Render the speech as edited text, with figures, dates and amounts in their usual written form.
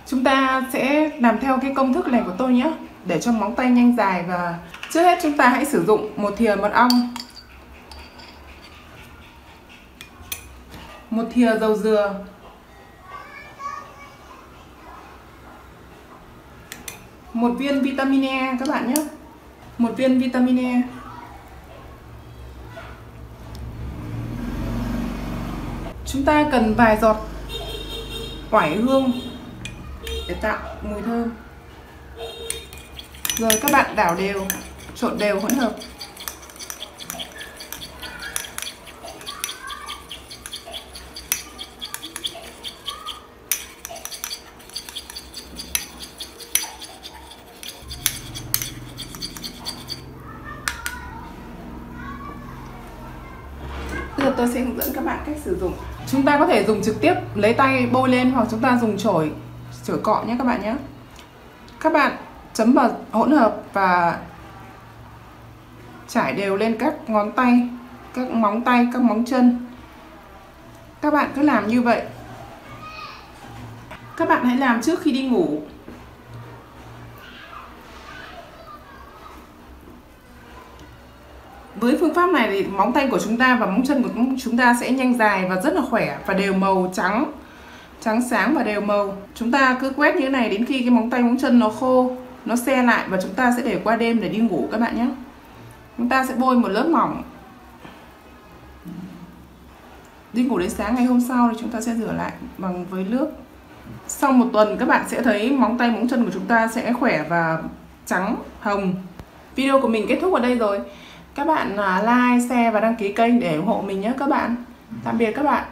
Chúng ta sẽ làm theo cái công thức này của tôi nhé, để cho móng tay nhanh dài. Và trước hết chúng ta hãy sử dụng 1 thìa mật ong, 1 thìa dầu dừa, 1 viên vitamin E các bạn nhé, 1 viên vitamin E. Chúng ta cần vài giọt oải hương để tạo mùi thơm. Rồi các bạn đảo đều, trộn đều hỗn hợp. Bây giờ tôi sẽ hướng dẫn các bạn cách sử dụng. Chúng ta có thể dùng trực tiếp lấy tay bôi lên, hoặc chúng ta dùng chổi cọ nhé các bạn nhé. Các bạn chấm vào hỗn hợp và trải đều lên các ngón tay, các móng chân. Các bạn cứ làm như vậy. Các bạn hãy làm trước khi đi ngủ. Với phương pháp này thì móng tay của chúng ta và móng chân của chúng ta sẽ nhanh dài và rất là khỏe và đều màu, trắng sáng và đều màu. Chúng ta cứ quét như thế này đến khi cái móng tay móng chân nó khô, nó se lại, và chúng ta sẽ để qua đêm để đi ngủ các bạn nhé. Chúng ta sẽ bôi một lớp mỏng. Đi ngủ đến sáng ngày hôm sau thì chúng ta sẽ rửa lại bằng với nước. Sau 1 tuần các bạn sẽ thấy móng tay móng chân của chúng ta sẽ khỏe và trắng, hồng. Video của mình kết thúc ở đây rồi. Các bạn like, share và đăng ký kênh để ủng hộ mình nhé các bạn. Tạm biệt các bạn.